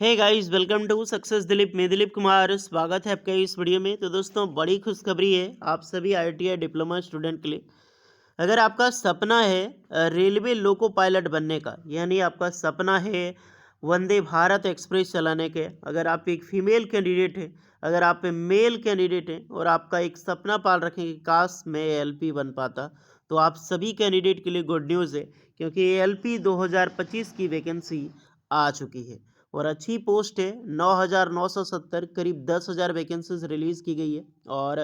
Hey guys, welcome to success Dilip. मैं दिलीप कुमार, स्वागत है आपका इस वीडियो में। तो दोस्तों, बड़ी खुशखबरी है आप सभी आईटीआई डिप्लोमा स्टूडेंट के लिए। अगर आपका सपना है रेलवे लोको पायलट बनने का, यानी आपका सपना है वंदे भारत एक्सप्रेस चलाने के, अगर आप एक फीमेल कैंडिडेट हैं, अगर आप मेल कैंडिडेट हैं और आपका एक सपना पाल रखें कि काश मैं एएलपी बन पाता, तो आप सभी कैंडिडेट के लिए गुड न्यूज़ है, क्योंकि एएलपी 2025 की वैकेंसी आ चुकी है और अच्छी पोस्ट है। 9,970 करीब 10,000 वैकेंसीज रिलीज़ की गई है और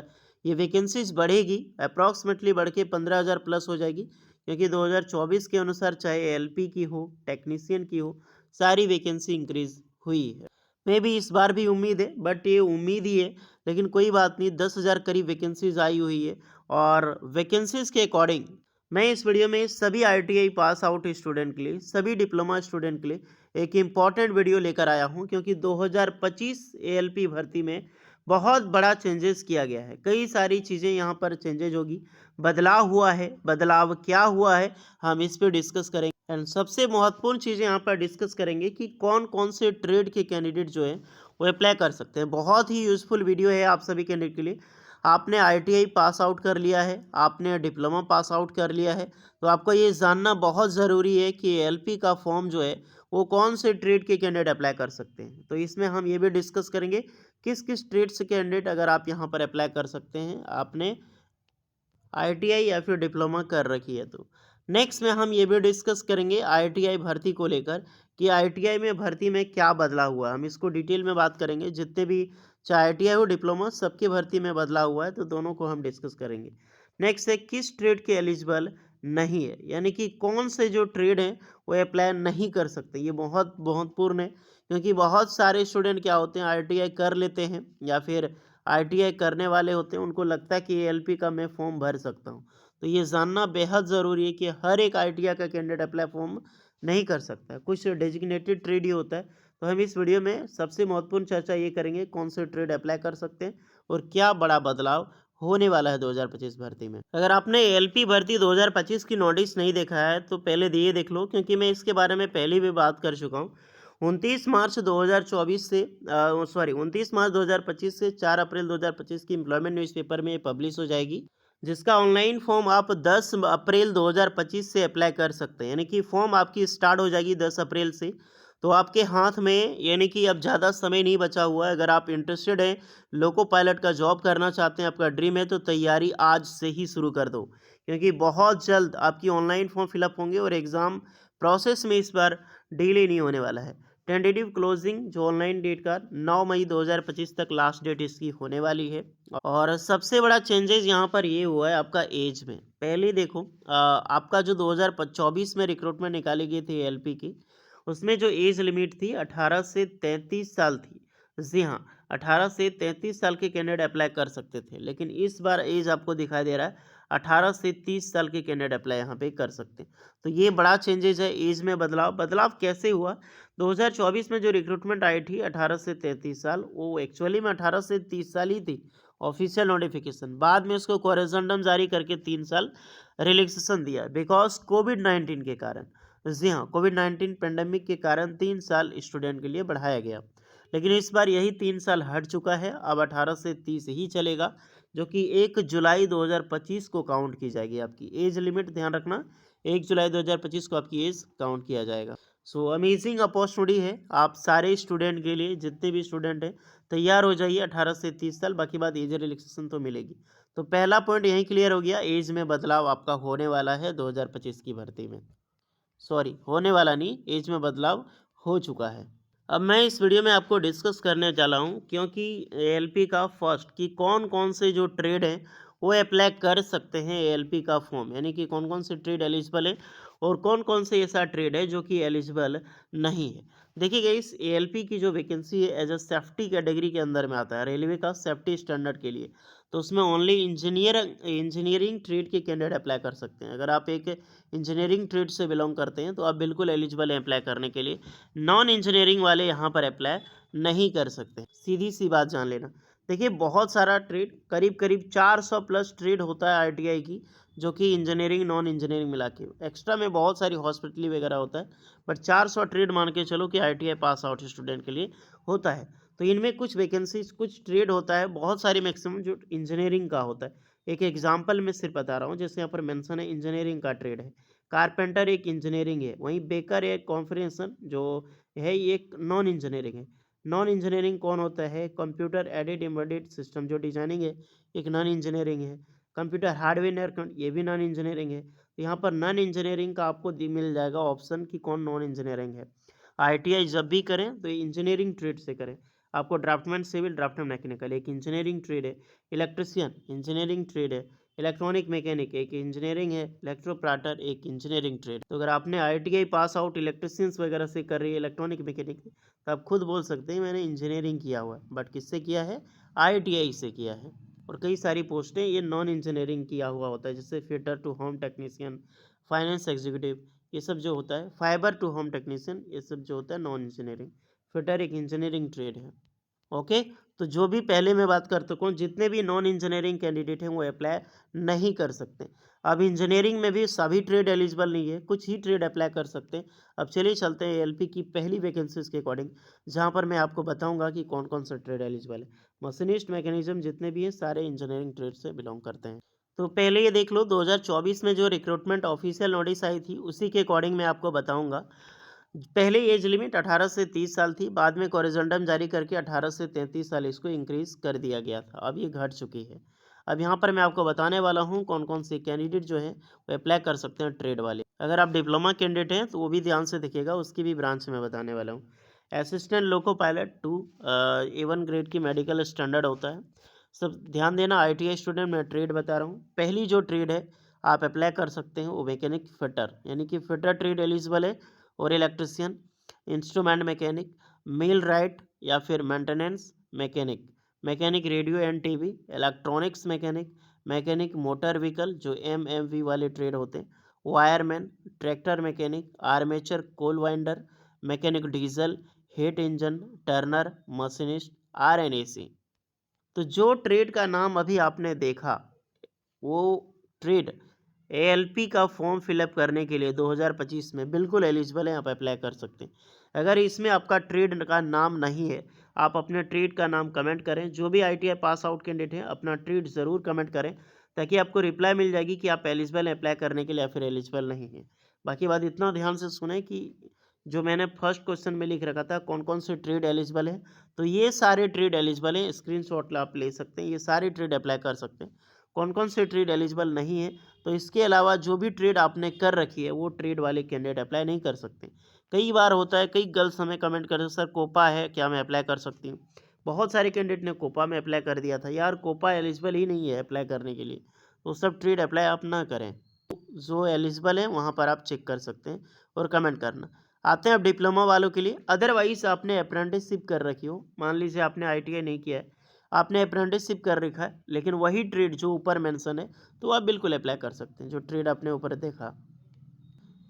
ये वैकेंसीज बढ़ेगी, अप्रॉक्सीमेटली बढ़ के 15,000 प्लस हो जाएगी, क्योंकि 2024 के अनुसार चाहे एलपी की हो, टेक्नीशियन की हो, सारी वैकेंसी इंक्रीज हुई है। मे भी इस बार भी उम्मीद है, बट ये उम्मीद ही है, लेकिन कोई बात नहीं। 10,000 करीब वैकेंसीज आई हुई है और वैकेंसीज के अकॉर्डिंग मैं इस वीडियो में सभी आईटीआई पास आउट स्टूडेंट के लिए, सभी डिप्लोमा स्टूडेंट के लिए एक इम्पॉर्टेंट वीडियो लेकर आया हूं, क्योंकि 2025 एएलपी भर्ती में बहुत बड़ा चेंजेस किया गया है। कई सारी चीज़ें यहाँ पर चेंजेज होगी, बदलाव हुआ है। बदलाव क्या हुआ है हम इस पे डिस्कस करेंगे एंड सबसे महत्वपूर्ण चीज़ें यहाँ पर डिस्कस करेंगे कि कौन कौन से ट्रेड के कैंडिडेट जो है वो अप्लाई कर सकते हैं। बहुत ही यूज़फुल वीडियो है आप सभी कैंडिडेट के लिए। आपने आईटीआई पास आउट कर लिया है, आपने डिप्लोमा पास आउट कर लिया है, तो आपको ये जानना बहुत ज़रूरी है कि एलपी का फॉर्म जो है वो कौन से ट्रेड के कैंडिडेट अप्लाई कर सकते हैं। तो इसमें हम ये भी डिस्कस करेंगे किस किस ट्रेड से कैंडिडेट अगर आप यहाँ पर अप्लाई कर सकते हैं, आपने आईटीआई या फिर डिप्लोमा कर रखी है तो। नेक्स्ट में हम ये भी डिस्कस करेंगे आईटीआई भर्ती को लेकर कि आईटीआई में भर्ती में क्या बदलाव हुआ। हम इसको डिटेल में बात करेंगे, जितने भी चाहे आईटीआई हो डिप्लोमा, सबकी भर्ती में बदलाव हुआ है, तो दोनों को हम डिस्कस करेंगे। नेक्स्ट है किस ट्रेड के एलिजिबल नहीं है, यानी कि कौन से जो ट्रेड हैं वो अप्लाई नहीं कर सकते। ये बहुत महत्वपूर्ण है, क्योंकि बहुत सारे स्टूडेंट क्या होते हैं, आईटीआई कर लेते हैं या फिर आईटीआई करने वाले होते हैं, उनको लगता है कि एएलपी का मैं फॉर्म भर सकता हूँ। तो ये जानना बेहद ज़रूरी है कि हर एक आईटीआई का कैंडिडेट अप्लाई फॉर्म नहीं कर सकता, कुछ डेजिग्नेटेड ट्रेड ही होता है। तो हम इस वीडियो में सबसे महत्वपूर्ण चर्चा ये करेंगे कौन से ट्रेड अप्लाई कर सकते हैं और क्या बड़ा बदलाव होने वाला है 2025 भर्ती में। अगर आपने एएलपी भर्ती 2025 की नोटिस नहीं देखा है तो पहले ये देख लो, क्योंकि मैं इसके बारे में पहले भी बात कर चुका हूँ। 29 मार्च 2024 से 29 मार्च 2025 से 4 अप्रैल 2025 की एम्प्लॉयमेंट न्यूज़पेपर में पब्लिश हो जाएगी, जिसका ऑनलाइन फॉर्म आप 10 अप्रैल 2025 से अप्लाई कर सकते हैं। यानी कि फॉर्म आपकी स्टार्ट हो जाएगी 10 अप्रैल से। तो आपके हाथ में, यानी कि अब ज़्यादा समय नहीं बचा हुआ है। अगर आप इंटरेस्टेड हैं, लोको पायलट का जॉब करना चाहते हैं, आपका ड्रीम है, तो तैयारी आज से ही शुरू कर दो, क्योंकि बहुत जल्द आपकी ऑनलाइन फॉर्म फिलअप होंगे और एग्ज़ाम प्रोसेस में इस बार डिले नहीं होने वाला है। टेंटेटिव क्लोजिंग जो ऑनलाइन डेट का 9 मई 2025 तक लास्ट डेट इसकी होने वाली है। और सबसे बड़ा चेंजेस यहाँ पर ये हुआ है आपका एज में। पहले देखो, आपका जो 2024 में रिक्रूटमेंट निकाली गई थी एलपी की, उसमें जो एज लिमिट थी 18 से 33 साल थी। जी हाँ, 18 से 33 साल के कैंडिडेट अप्लाई कर सकते थे, लेकिन इस बार एज आपको दिखाई दे रहा है 18 से 30 साल के कैंडिडेट अप्लाई यहाँ पे कर सकते हैं। तो ये बड़ा चेंजेज है, एज में बदलाव। बदलाव कैसे हुआ? 2024 में जो रिक्रूटमेंट आई थी 18 से 33 साल, वो एक्चुअली में 18 से 30 साल ही थी ऑफिशियल नोटिफिकेशन। बाद में उसको कोरेजेंडम जारी करके 3 साल रिलैक्सेशन दिया, बिकॉज कोविड-19 के कारण। जी हाँ, कोविड-19 पेंडेमिक के कारण 3 साल स्टूडेंट के लिए बढ़ाया गया, लेकिन इस बार यही 3 साल हट चुका है। अब 18 से 30 ही चलेगा, जो कि 1 जुलाई 2025 को काउंट की जाएगी। आपकी एज लिमिट ध्यान रखना, 1 जुलाई 2025 को आपकी एज काउंट किया जाएगा। सो अमेजिंग अपॉर्चुनिटी है आप सारे स्टूडेंट के लिए, जितने भी स्टूडेंट हैं तैयार हो जाइए। 18 से 30 साल, बाकी बात एज रिलैक्सेशन तो मिलेगी। तो पहला पॉइंट यहीं क्लियर हो गया, एज में बदलाव आपका होने वाला है 2025 की भर्ती में। सॉरी, होने वाला नहीं, एज में बदलाव हो चुका है। अब मैं इस वीडियो में आपको डिस्कस करने चला हूँ, क्योंकि एएलपी का फर्स्ट कि कौन कौन से जो ट्रेड हैं वो अप्लाई कर सकते हैं एएलपी का फॉर्म, यानी कि कौन कौन से ट्रेड एलिजिबल है और कौन कौन से ऐसा ट्रेड है जो कि एलिजिबल नहीं है। देखिए गाइस, एएलपी की जो वैकेंसी है एज अ सेफ्टी कैटेगरी के अंदर में आता है, रेलवे का सेफ्टी स्टैंडर्ड के लिए। तो उसमें ओनली इंजीनियरिंग ट्रेड के कैंडिडेट अप्लाई कर सकते हैं। अगर आप एक इंजीनियरिंग ट्रेड से बिलोंग करते हैं तो आप बिल्कुल एलिजिबल हैं अप्लाई करने के लिए। नॉन इंजीनियरिंग वाले यहाँ पर अप्लाई नहीं कर सकते, सीधी सी बात जान लेना। देखिए, बहुत सारा ट्रेड, करीब करीब 400 प्लस ट्रेड होता है आईटीआई की, जो कि इंजीनियरिंग नॉन इंजीनियरिंग मिला के। एक्स्ट्रा में बहुत सारी हॉस्पिटली वगैरह होता है, बट 400 ट्रेड मान के चलो कि ITI पास आउट स्टूडेंट के लिए होता है। तो इनमें कुछ वैकेंसीज, कुछ ट्रेड होता है, बहुत सारी मैक्सिमम जो इंजीनियरिंग का होता है। एक एग्जाम्पल मैं सिर्फ बता रहा हूँ, जैसे यहाँ पर मेंशन है इंजीनियरिंग का ट्रेड है, कारपेंटर एक इंजीनियरिंग है, वहीं बेकर एक कॉन्फ्रेंसन जो है ये एक नॉन इंजीनियरिंग है। नॉन इंजीनियरिंग कौन होता है? कंप्यूटर एडेड एम्बेडेड सिस्टम जो डिजाइनिंग है, एक नॉन इंजीनियरिंग है। कंप्यूटर हार्डवेयर ये भी नॉन इंजीनियरिंग है। तो यहाँ पर नॉन इंजीनियरिंग का आपको मिल जाएगा ऑप्शन कि कौन नॉन इंजीनियरिंग है। ITI जब भी करें तो इंजीनियरिंग ट्रेड से करें। आपको ड्राफ्टमैन सिविल, ड्राफ्टमैन मैकेनिकल एक इंजीनियरिंग ट्रेड है। इलेक्ट्रिशियन इंजीनियरिंग ट्रेड है। इलेक्ट्रॉनिक मैकेनिक एक इंजीनियरिंग है। इलेक्ट्रोप्राटर एक इंजीनियरिंग ट्रेड। तो अगर आपने ITI पास आउट इलेक्ट्रिशियंस वगैरह से कर रही है, इलेक्ट्रॉनिक मैकेनिक, तो आप खुद बोल सकते हैं मैंने इंजीनियरिंग किया हुआ है, बट किससे किया है? ITI से किया है। और कई सारी पोस्टें ये नॉन इंजीनियरिंग किया हुआ होता है, जैसे fitter to home technician, finance executive, ये सब जो होता है, फाइबर टू होम टेक्नीशियन, ये सब जो होता है नॉन इंजीनियरिंग। फिटर एक इंजीनियरिंग ट्रेड है। ओके, तो जो भी पहले मैं बात कर चुका हूँ, जितने भी नॉन इंजीनियरिंग कैंडिडेट हैं वो अप्लाई नहीं कर सकते। अब इंजीनियरिंग में भी सभी ट्रेड एलिजिबल नहीं है, कुछ ही ट्रेड अप्लाई कर सकते हैं। अब चलिए चलते हैं ALP की पहली वैकेंसीज के अकॉर्डिंग, जहाँ पर मैं आपको बताऊंगा कि कौन कौन सा ट्रेड एलिजिबल है। मशीनिस्ट, मैकेनिज्म जितने भी हैं सारे इंजीनियरिंग ट्रेड से बिलोंग करते हैं। तो पहले ये देख लो, 2024 में जो रिक्रूटमेंट ऑफिशियल नोटिस आई थी उसी के अकॉर्डिंग मैं आपको बताऊंगा। पहले एज लिमिट 18 से 30 साल थी, बाद में कोरिजेंडम जारी करके 18 से 33 साल इसको इंक्रीज कर दिया गया था, अब ये घट चुकी है। अब यहाँ पर मैं आपको बताने वाला हूँ कौन कौन से कैंडिडेट जो है वो अप्लाई कर सकते हैं ट्रेड वाले। अगर आप डिप्लोमा कैंडिडेट हैं तो वो भी ध्यान से देखिएगा, उसकी भी ब्रांच में बताने वाला हूँ। Assistant loco pilot 2 A1 grade की मेडिकल स्टैंडर्ड होता है। सब ध्यान देना, ITI स्टूडेंट मैं ट्रेड बता रहा हूँ। पहली जो ट्रेड है आप अप्लाई कर सकते हैं वो मैकेनिक फिटर, यानी कि फिटर ट्रेड एलिजिबल है। और electrician, instrument mechanic, millwright या फिर maintenance mechanic, mechanic radio and TV, electronics mechanic, mechanic motor vehicle जो MMV वाले ट्रेड होते हैं, wireman, tractor mechanic, armature coil winder, mechanic diesel, heat engine, turner, machinist, RNAC। तो जो trade का नाम अभी आपने देखा वो ट्रेड ALP का फॉर्म फिलअप करने के लिए 2025 में बिल्कुल एलिजिबल है, आप अप्लाई कर सकते हैं। अगर इसमें आपका ट्रेड का नाम नहीं है, आप अपने ट्रेड का नाम कमेंट करें। जो भी ITI पास आउट कैंडिडेट हैं अपना ट्रेड ज़रूर कमेंट करें, ताकि आपको रिप्लाई मिल जाएगी कि आप एलिजिबल हैं अप्लाई करने के लिए या फिर एलिजिबल नहीं है। बाकी बात इतना ध्यान से सुने कि जो मैंने फर्स्ट क्वेश्चन में लिख रखा था कौन कौन से ट्रेड एलिजिबल है, तो ये सारे ट्रेड एलिजिबल हैं। स्क्रीनशॉट आप ले सकते हैं, ये सारे ट्रेड अप्लाई कर सकते हैं। कौन कौन से ट्रेड एलिजिबल नहीं है, तो इसके अलावा जो भी ट्रेड आपने कर रखी है वो ट्रेड वाले कैंडिडेट अप्लाई नहीं कर सकते। कई बार होता है, कई गर्ल्स हमें कमेंट करते सर कोपा है क्या मैं अप्लाई कर सकती हूँ। बहुत सारे कैंडिडेट ने कोपा में अप्लाई कर दिया था, यार कोपा एलिजिबल ही नहीं है अप्लाई करने के लिए, तो सब ट्रेड अप्लाई आप ना करें। जो एलिजिबल है वहाँ पर आप चेक कर सकते हैं और कमेंट करना। आते हैं अब डिप्लोमा वालों के लिए। अदरवाइज आपने अप्रेंटिसशिप कर रखी हो, मान लीजिए आपने ITI नहीं किया है, आपने अप्रेंटिसशिप कर रखा है, लेकिन वही ट्रेड जो ऊपर मेंशन है तो आप बिल्कुल अप्लाई कर सकते हैं, जो ट्रेड आपने ऊपर देखा।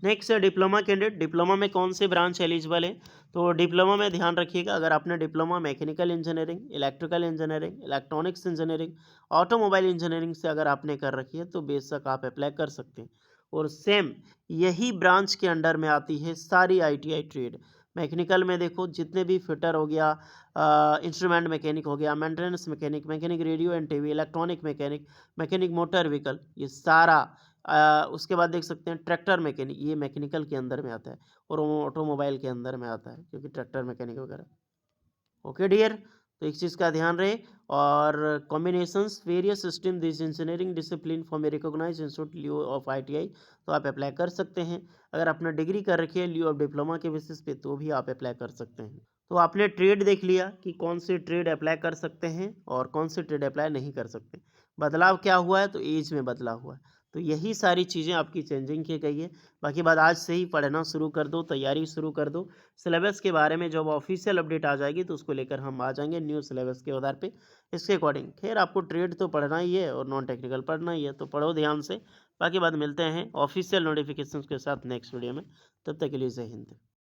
नेक्स्ट है डिप्लोमा कैंडिडेट। डिप्लोमा में कौन से ब्रांच एलिजिबल है, तो डिप्लोमा में ध्यान रखिएगा, अगर आपने diploma mechanical engineering, electrical engineering, electronics engineering, automobile engineering से अगर आपने कर रखी है तो बेशक आप अप्लाई कर सकते हैं। और सेम यही ब्रांच के अंडर में आती है सारी ITI ट्रेड। मैकेनिकल में देखो जितने भी फिटर हो गया, इंस्ट्रूमेंट मैकेनिक हो गया, maintenance mechanic, mechanic radio and TV, electronic mechanic, mechanic motor vehicle, ये सारा। उसके बाद देख सकते हैं ट्रैक्टर मैकेनिक, ये मैकेनिकल के अंदर में आता है और ऑटोमोबाइल के अंदर में आता है, क्योंकि ट्रैक्टर मैकेनिक वगैरह। ओके डियर, तो एक चीज़ का ध्यान रहे। और combinations various system this engineering discipline for a recognize institute लियो ऑफ ITI, तो आप अप्लाई कर सकते हैं। अगर आपने डिग्री कर रखी है लियो ऑफ डिप्लोमा के बेसिस पे तो भी आप अप्लाई कर सकते हैं। तो आपने ट्रेड देख लिया कि कौन से ट्रेड अप्लाई कर सकते हैं और कौन से ट्रेड अप्लाई नहीं कर सकते। बदलाव क्या हुआ है, तो एज में बदलाव हुआ है। तो यही सारी चीज़ें आपकी चेंजिंग की गई है। बाकी बात आज से ही पढ़ना शुरू कर दो, तैयारी शुरू कर दो। सिलेबस के बारे में जब ऑफिशियल अपडेट आ जाएगी तो उसको लेकर हम आ जाएंगे न्यू सिलेबस के आधार पे, इसके अकॉर्डिंग। खैर आपको ट्रेड तो पढ़ना ही है और नॉन टेक्निकल पढ़ना ही है, तो पढ़ो ध्यान से। बाकी बात मिलते हैं ऑफिशियल नोटिफिकेशन के साथ नेक्स्ट वीडियो में, तब तक के लिए जय हिंद।